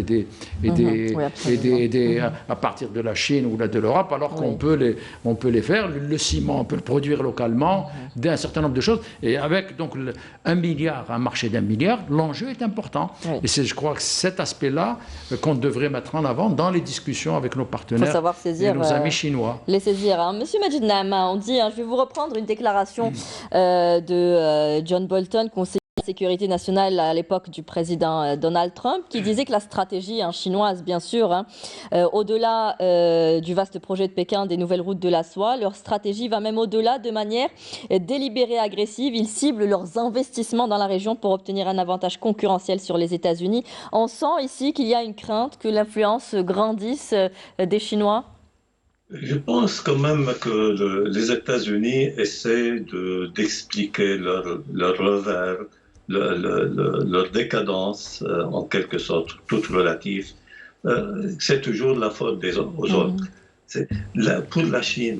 à partir de la Chine ou de l'Europe, alors qu'on peut les faire. Le ciment, on peut le produire localement, d'un certain nombre de choses. Et avec donc un marché d'1 milliard, l'enjeu est important. Et c'est, je crois, que cet aspect-là qu'on devrait mettre en avant dans les discussions avec nos partenaires et nos amis chinois. Les saisir. Monsieur Majid Nahama, on dit, je vais vous reprendre une déclaration de John Bolton, conseiller de la sécurité nationale à l'époque du président Donald Trump, qui disait que la stratégie chinoise, bien sûr, au-delà du vaste projet de Pékin des nouvelles routes de la soie, leur stratégie va même au-delà de manière délibérée et agressive. Ils ciblent leurs investissements dans la région pour obtenir un avantage concurrentiel sur les États-Unis. On sent ici qu'il y a une crainte que l'influence grandisse des Chinois. Je pense quand même que les États-Unis essaient d'expliquer leur revers leur décadence, en quelque sorte, toute relative, c'est toujours la faute aux autres. Pour la Chine,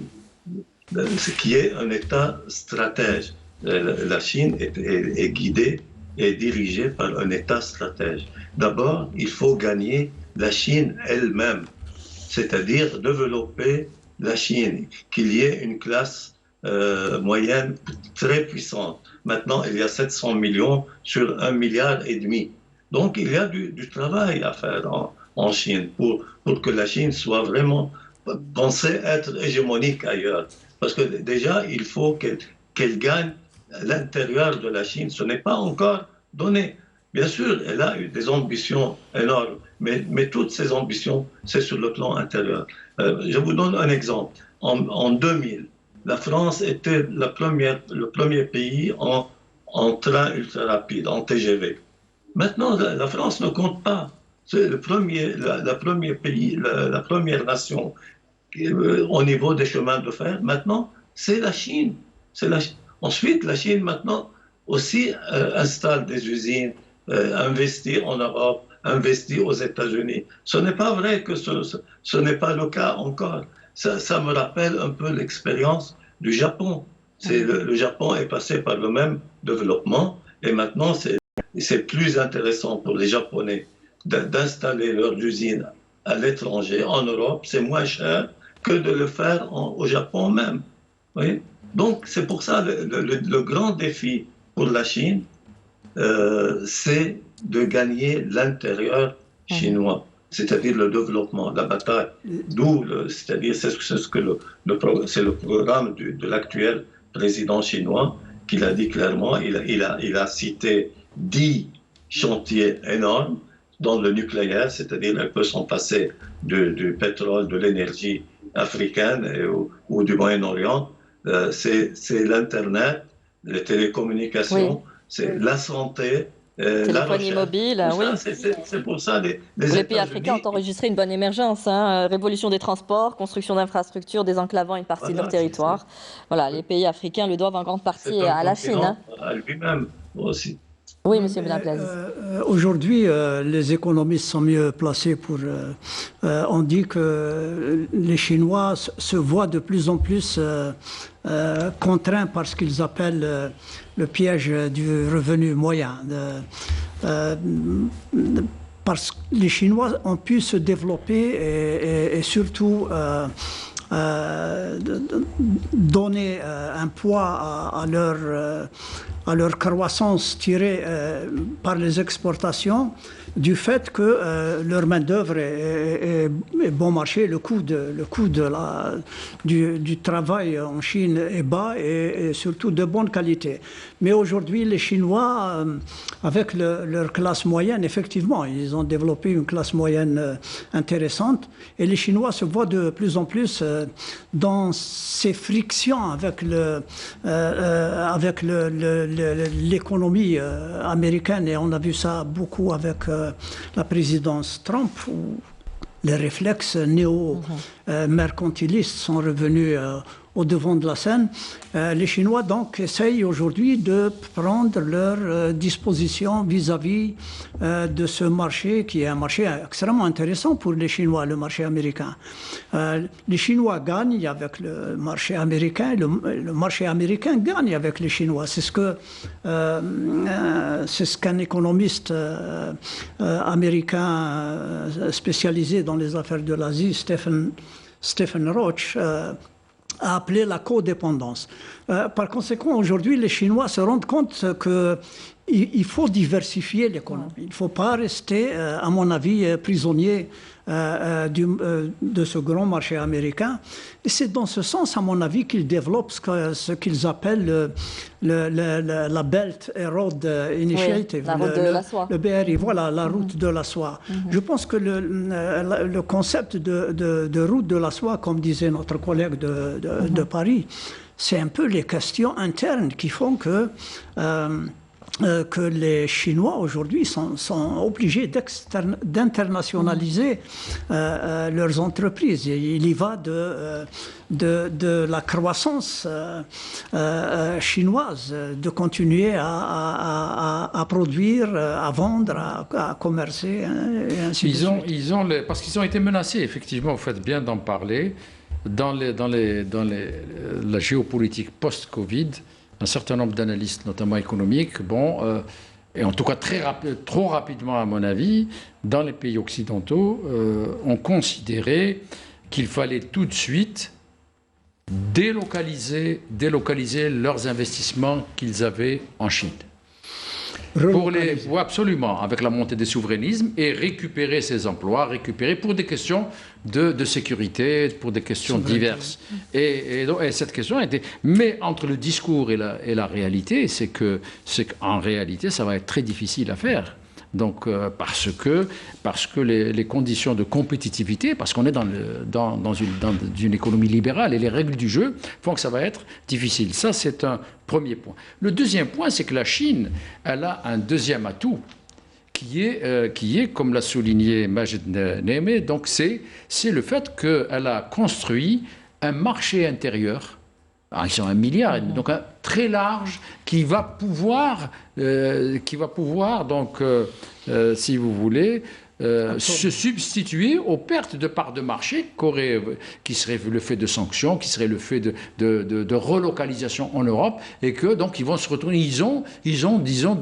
ce qui est un État stratège, la Chine est guidée et dirigée par un État stratège. D'abord, il faut gagner la Chine elle-même, c'est-à-dire développer la Chine, qu'il y ait une classe moyenne très puissante. Maintenant, il y a 700 millions sur 1,5 milliard. Donc, il y a du travail à faire en Chine pour que la Chine soit vraiment pensée être hégémonique ailleurs. Parce que déjà, il faut qu'elle gagne l'intérieur de la Chine. Ce n'est pas encore donné. Bien sûr, elle a eu des ambitions énormes, mais toutes ces ambitions, c'est sur le plan intérieur. Je vous donne un exemple. En 2000, la France était le premier pays en train ultra rapide, en TGV. Maintenant, la France ne compte pas. C'est le premier pays, la première nation au niveau des chemins de fer. Maintenant, c'est la Chine. Ensuite, la Chine, maintenant, aussi installe des usines, investit en Europe, investit aux États-Unis. Ce n'est pas vrai que ce n'est pas le cas encore. Ça me rappelle un peu l'expérience du Japon. Le Japon est passé par le même développement et maintenant c'est plus intéressant pour les Japonais d'installer leurs usines à l'étranger, en Europe, c'est moins cher que de le faire au Japon même. Oui. Donc c'est pour ça le grand défi pour la Chine, c'est de gagner l'intérieur chinois, c'est-à-dire le développement, la bataille. C'est-à-dire c'est le programme de l'actuel président chinois qu'il a dit clairement. Il a cité 10 chantiers énormes dans le nucléaire, c'est-à-dire un peu s'en passer du pétrole, de l'énergie africaine ou du Moyen-Orient. C'est l'Internet, les télécommunications, c'est la santé, téléphonie mobile, oui. C'est pour ça les pays africains ont enregistré une bonne émergence, révolution des transports, construction d'infrastructures, désenclavant une partie de leur territoire. Voilà, les pays africains le doivent en grande partie à la Chine. À lui-même aussi. Oui, monsieur Benablazi. Aujourd'hui, les économistes sont mieux placés pour... on dit que les Chinois se voient de plus en plus contraints par ce qu'ils appellent le piège du revenu moyen. Parce que les Chinois ont pu se développer et surtout donner un poids à leur croissance tirée par les exportations du fait que leur main-d'œuvre est bon marché, le coût du travail en Chine est bas et surtout de bonne qualité. Mais aujourd'hui, les Chinois, avec leur classe moyenne, effectivement, ils ont développé une classe moyenne intéressante et les Chinois se voient de plus en plus dans ces frictions avec l'économie américaine, et on a vu ça beaucoup avec la présidence Trump, où les réflexes néo-mercantilistes sont revenus au devant de la scène. Les Chinois donc essayent aujourd'hui de prendre leurs dispositions vis-à-vis de ce marché qui est un marché extrêmement intéressant pour les Chinois, le marché américain. Les Chinois gagnent avec le marché américain, le marché américain gagne avec les Chinois. C'est ce qu'un économiste américain spécialisé dans les affaires de l'Asie, Stephen Roach, a appelé la codépendance. Par conséquent, aujourd'hui, les Chinois se rendent compte qu'il faut diversifier l'économie. Il ne faut pas rester, à mon avis, prisonnier de ce grand marché américain. Et c'est dans ce sens, à mon avis, qu'ils développent ce qu'ils appellent la Belt and Road Initiative, la route de la soie. Le BRI, voilà, la route de la soie. Je pense que le concept de route de la soie, comme disait notre collègue de Paris, c'est un peu les questions internes qui font que que les Chinois aujourd'hui sont obligés d'internationaliser leurs entreprises. Il y va de la croissance chinoise, de continuer à produire, à vendre, à commercer, et ainsi de suite. Parce qu'ils ont été menacés, effectivement, vous faites bien d'en parler, dans la géopolitique post-Covid. Un certain nombre d'analystes, notamment économiques, et en tout cas trop rapidement à mon avis, dans les pays occidentaux, ont considéré qu'il fallait tout de suite délocaliser leurs investissements qu'ils avaient en Chine. Absolument, avec la montée des souverainismes, et récupérer ces emplois, pour des questions de sécurité, pour des questions diverses. Et cette question a été... Mais entre le discours et la réalité, c'est qu'en réalité, ça va être très difficile à faire. Donc, parce que les conditions de compétitivité, parce qu'on est dans une économie libérale et les règles du jeu font que ça va être difficile. Ça, c'est un premier point. Le deuxième point, c'est que la Chine, elle a un deuxième atout qui est, comme l'a souligné Majid Némé, donc c'est le fait qu'elle a construit un marché intérieur. Alors, ils sont 1,5 milliard, donc très large, qui va pouvoir donc, si vous voulez, se substituer aux pertes de parts de marché qui serait le fait de sanctions, qui serait le fait de relocalisation en Europe, et que donc ils vont se retourner. Ils ont disons,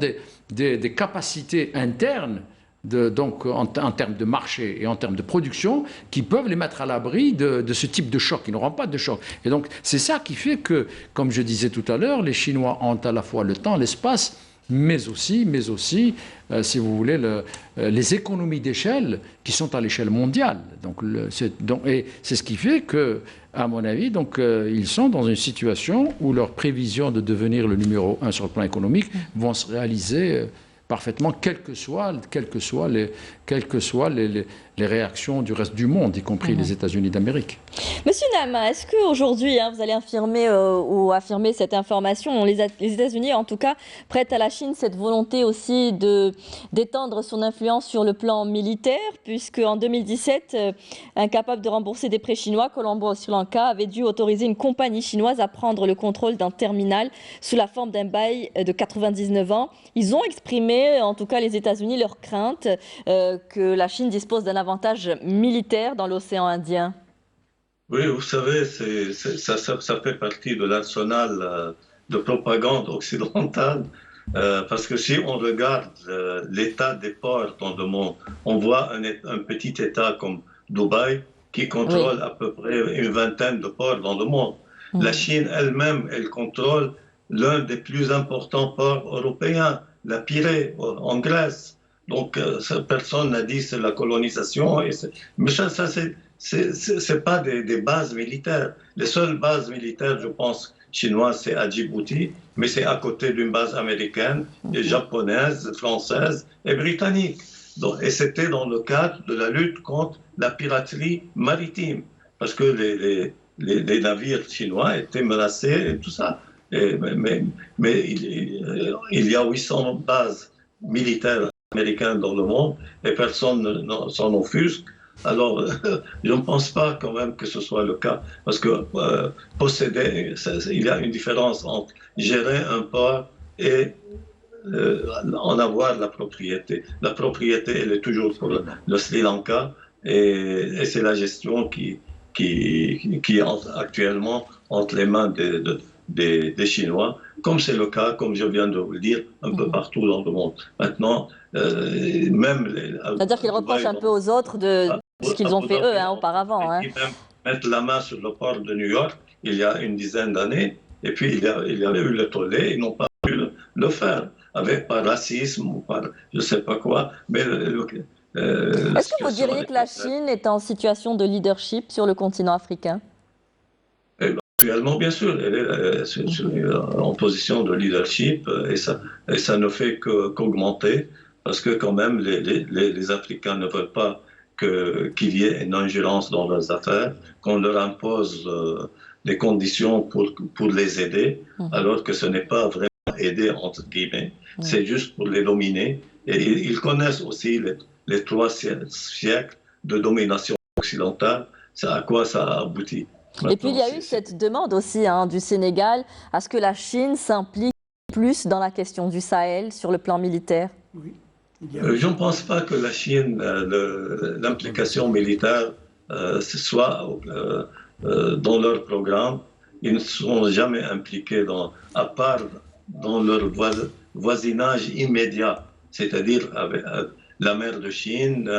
des capacités internes. Donc en termes de marché et en termes de production, qui peuvent les mettre à l'abri de ce type de choc. Ils n'auront pas de choc. Et donc c'est ça qui fait que, comme je disais tout à l'heure, les Chinois ont à la fois le temps, l'espace, mais aussi si vous voulez, les économies d'échelle qui sont à l'échelle mondiale. Et c'est ce qui fait que, à mon avis, ils sont dans une situation où leurs prévisions de devenir le numéro 1 sur le plan économique vont se réaliser parfaitement, quelles que soient les réactions du reste du monde, y compris les États-Unis d'Amérique. Monsieur Nama, est-ce qu'aujourd'hui, vous allez affirmer cette information, les États-Unis, en tout cas, prêtent à la Chine cette volonté aussi d'étendre son influence sur le plan militaire, puisque en 2017, incapable de rembourser des prêts chinois, Colombo Sri Lanka avait dû autoriser une compagnie chinoise à prendre le contrôle d'un terminal sous la forme d'un bail de 99 ans. Ils ont exprimé, en tout cas les États-Unis, leur crainte que la Chine dispose d'un avantage militaire dans l'océan Indien. Oui, vous savez, ça fait partie de l'arsenal de propagande occidentale, parce que si on regarde l'état des ports dans le monde, on voit un petit État comme Dubaï qui contrôle à peu près une vingtaine de ports dans le monde. La Chine elle-même, elle contrôle l'un des plus importants ports européens, la Pirée, en Grèce. Donc, personne n'a dit c'est la colonisation. Mais ça c'est pas des bases militaires. Les seules bases militaires, je pense, chinoises, c'est à Djibouti, mais c'est à côté d'une base américaine, et japonaise, française et britannique. Donc, et c'était dans le cadre de la lutte contre la piraterie maritime, parce que les navires chinois étaient menacés et tout ça. Mais il y a 800 bases militaires américaines dans le monde et personne ne s'en offusque. Alors, je ne pense pas quand même que ce soit le cas, parce que posséder, il y a une différence entre gérer un port et en avoir la propriété. La propriété, elle est toujours pour le Sri Lanka, et c'est la gestion qui est actuellement entre les mains des Chinois, comme c'est le cas, comme je viens de vous le dire, un peu partout dans le monde. Maintenant, même... C'est-à-dire qu'ils reprochent un peu aux autres de ce qu'ils ont fait eux auparavant. Ils même mettre la main sur le port de New York il y a une dizaine d'années, et puis il y avait eu le tollé, ils n'ont pas pu le faire, par racisme ou par je ne sais pas quoi. Mais est-ce que vous diriez que la Chine est en situation de leadership sur le continent africain? Actuellement, bien sûr, elle est en position de leadership, et ça ne fait qu'augmenter, parce que quand même les Africains ne veulent pas qu'il y ait une ingérence dans leurs affaires, qu'on leur impose des conditions pour les aider, alors que ce n'est pas vraiment aider, entre guillemets, c'est juste pour les dominer. Et ils connaissent aussi les 3 siècles de domination occidentale, c'est à quoi ça a abouti. Et puis il y a eu cette demande aussi du Sénégal à ce que la Chine s'implique plus dans la question du Sahel sur le plan militaire. Oui. Je ne pense pas que la Chine, l'implication militaire, ce soit dans leur programme. Ils ne sont jamais impliqués, à part dans leur voisinage immédiat, c'est-à-dire avec la mer de Chine,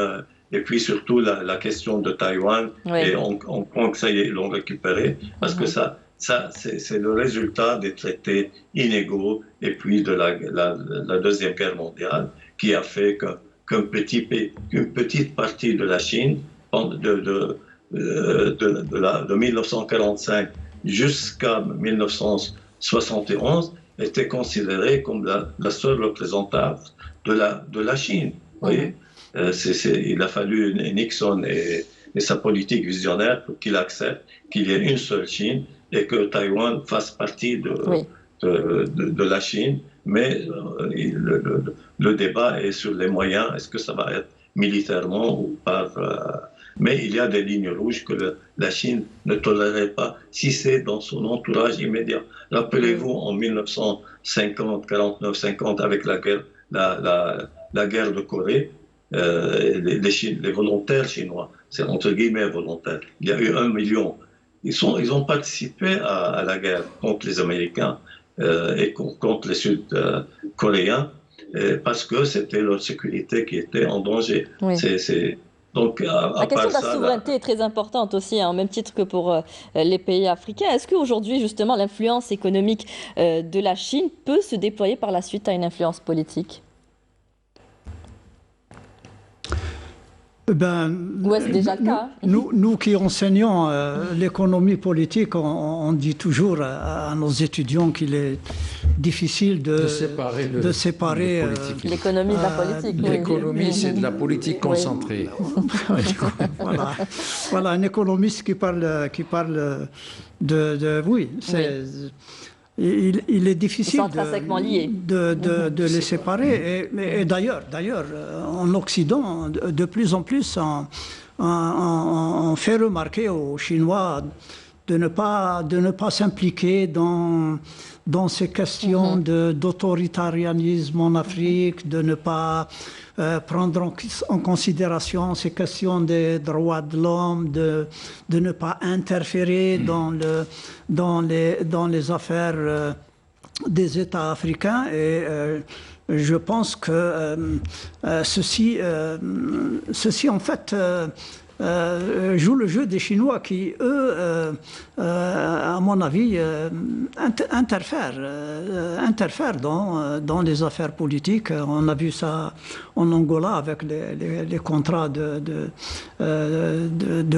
et puis surtout la question de Taïwan et Hong Kong, ça y est, ils l'ont récupéré, parce que ça c'est le résultat des traités inégaux et puis de la Deuxième Guerre mondiale qui a fait qu'une petite partie de la Chine, de 1945 jusqu'à 1971, était considérée comme la seule représentante de la Chine. Vous voyez, il a fallu Nixon et sa politique visionnaire pour qu'il accepte qu'il y ait une seule Chine et que Taïwan fasse partie de la Chine. Mais le débat est sur les moyens. Est-ce que ça va être militairement ou par... mais il y a des lignes rouges que la Chine ne tolérait pas si c'est dans son entourage immédiat. Rappelez-vous, en 1950, 49-50, avec la guerre de Corée, les volontaires chinois, c'est entre guillemets volontaires, il y a eu 1 million. Ils ont participé à la guerre contre les Américains et contre les Sud-Coréens parce que c'était leur sécurité qui était en danger. Oui. Donc, la question de la souveraineté est très importante aussi, au même titre que pour les pays africains. Est-ce qu'aujourd'hui, justement, l'influence économique de la Chine peut se déployer par la suite à une influence politique ? Ou est-ce déjà le cas ? Nous qui enseignons l'économie politique, on dit toujours à nos étudiants qu'il est difficile de séparer l'économie de la politique. L'économie, c'est de la politique concentrée. Voilà, un économiste qui parle de oui, c'est... Il est difficile de les séparer. Et d'ailleurs, en Occident, de plus en plus, on fait remarquer aux Chinois de ne pas s'impliquer dans ces questions d'autoritarianisme en Afrique, de ne pas prendre en considération ces questions des droits de l'homme, de ne pas interférer dans les affaires des États africains. Et je pense que ceci en fait joue le jeu des Chinois qui, eux, à mon avis, interfèrent dans les affaires politiques. On a vu ça en Angola avec les contrats de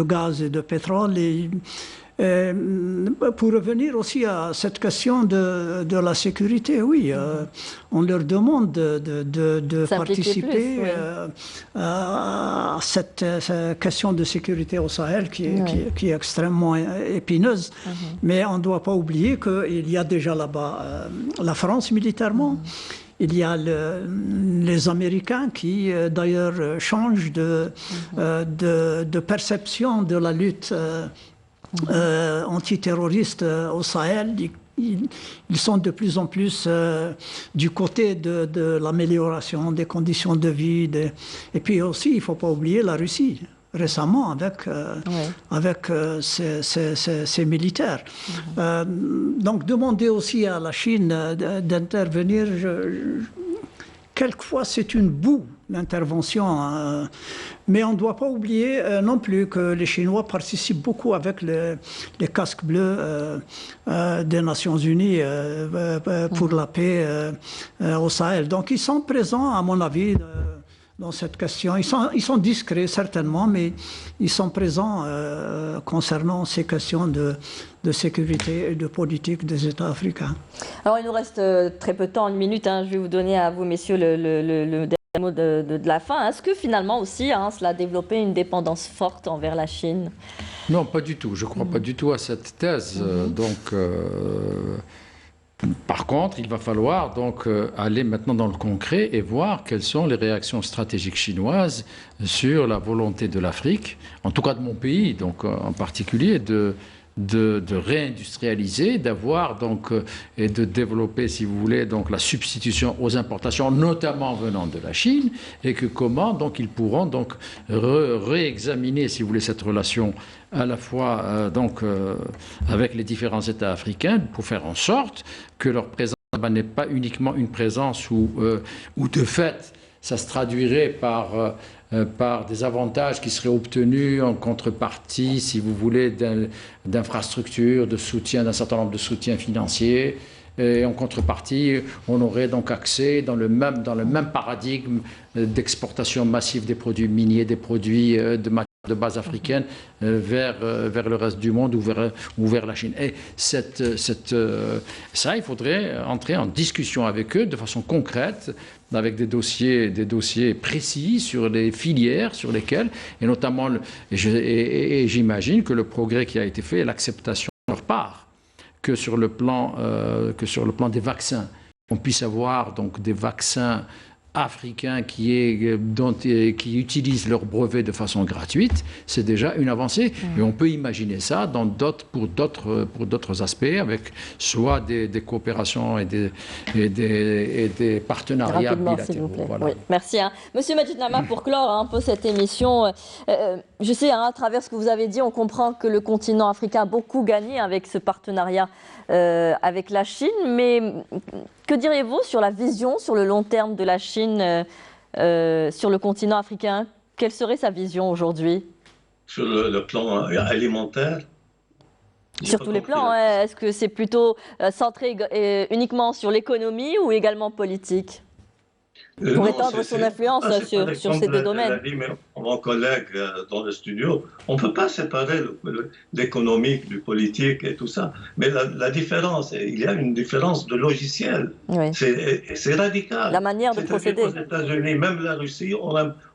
gaz et de pétrole. Pour revenir aussi à cette question de la sécurité, oui, on leur demande de participer à cette question de sécurité au Sahel qui est extrêmement épineuse. Mais on ne doit pas oublier qu'il y a déjà là-bas la France militairement. Il y a les Américains qui, d'ailleurs, changent de perception de la lutte antiterroristes au Sahel. Ils sont de plus en plus du côté de l'amélioration des conditions de vie. Et puis aussi, il ne faut pas oublier la Russie, récemment, avec ses militaires. Donc, demander aussi à la Chine d'intervenir, quelquefois, c'est une boue, l'intervention. Mais on ne doit pas oublier non plus que les Chinois participent beaucoup avec les casques bleus des Nations Unies pour la paix au Sahel. Donc ils sont présents, à mon avis, dans cette question. Ils sont discrets, certainement, mais ils sont présents concernant ces questions de sécurité et de politique des États africains. Alors il nous reste très peu de temps, 1 minute. Je vais vous donner à vous, messieurs, le mot de la fin. Est-ce que finalement aussi, cela a développé une dépendance forte envers la Chine ? Non, pas du tout. Je ne crois pas du tout à cette thèse. Donc, Par contre, il va falloir donc aller maintenant dans le concret et voir quelles sont les réactions stratégiques chinoises sur la volonté de l'Afrique, en tout cas de mon pays, donc en particulier de réindustrialiser, d'avoir donc et de développer, si vous voulez, donc la substitution aux importations, notamment venant de la Chine, et que comment donc ils pourront donc réexaminer, si vous voulez, cette relation à la fois avec les différents États africains pour faire en sorte que leur présence n'est pas uniquement une présence où de fait ça se traduirait par des avantages qui seraient obtenus en contrepartie, si vous voulez, d'infrastructures, de soutien, d'un certain nombre de soutiens financiers. Et en contrepartie, on aurait donc accès dans le même paradigme d'exportation massive des produits miniers, des produits de base africaine vers le reste du monde ou vers la Chine. Et ça, il faudrait entrer en discussion avec eux de façon concrète, avec des dossiers précis sur les filières sur lesquelles, et notamment, et j'imagine que le progrès qui a été fait est l'acceptation de leur part que sur le plan des vaccins. On puisse avoir donc des vaccins africains qui utilisent leurs brevets de façon gratuite, c'est déjà une avancée. Et on peut imaginer ça pour d'autres aspects, avec soit des coopérations et des partenariats rapidement, bilatéraux. s'il vous plaît. Voilà. Oui, merci. Monsieur Majid Nama, pour clore un peu cette émission, je sais, à travers ce que vous avez dit, on comprend que le continent africain a beaucoup gagné avec ce partenariat avec la Chine, mais que diriez-vous sur la vision, sur le long terme de la Chine sur le continent africain? Quelle serait sa vision aujourd'hui? Sur le plan alimentaire? Sur tous les plans, est-ce que c'est plutôt centré uniquement sur l'économie ou également politique? Pour étendre son influence sur ces deux domaines. Dit mon collègue dans le studio, on ne peut pas séparer l'économique du politique et tout ça. Mais la différence, il y a une différence de logiciel. Oui. C'est radical. La manière de procéder. Aux États-Unis, même la Russie,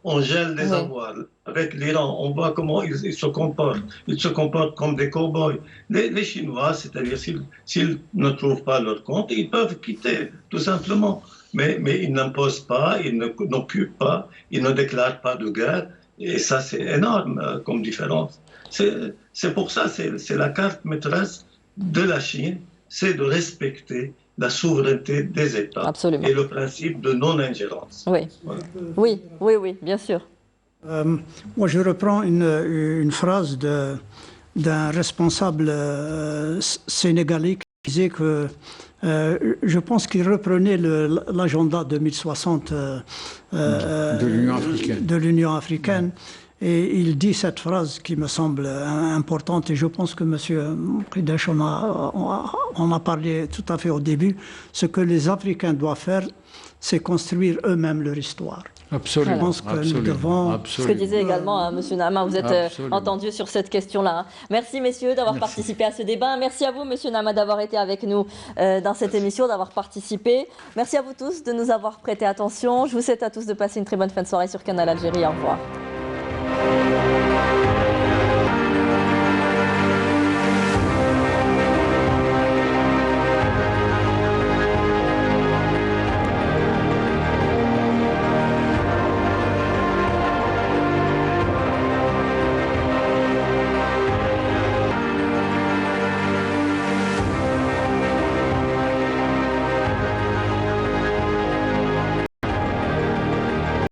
on gèle des avoirs. Avec l'Iran, on voit comment ils se comportent. Ils se comportent comme des cow-boys. Les Chinois, c'est-à-dire s'ils ne trouvent pas leur compte, ils peuvent quitter, tout simplement. Mais ils n'imposent pas, ils n'occupent pas, ils ne déclarent pas de guerre. Et ça, c'est énorme comme différence. C'est pour ça, c'est la carte maîtresse de la Chine, c'est de respecter la souveraineté des États. Absolument. Et le principe de non-ingérence. Oui. Voilà. Oui, bien sûr. Moi, je reprends une phrase d'un responsable sénégalais qui disait que je pense qu'il reprenait l'agenda 2060 de l'Union africaine. Et il dit cette phrase qui me semble importante, et je pense que M. Pridesh en a parlé tout à fait au début. Ce que les Africains doivent faire, c'est construire eux-mêmes leur histoire. Absolument. Je pense que nous devons... Ce que disait également M. Nama, vous êtes entendu sur cette question-là. Merci messieurs d'avoir participé à ce débat. Merci à vous M. Nama d'avoir été avec nous dans cette émission, d'avoir participé. Merci à vous tous de nous avoir prêté attention. Je vous souhaite à tous de passer une très bonne fin de soirée sur Canal Algérie. Au revoir.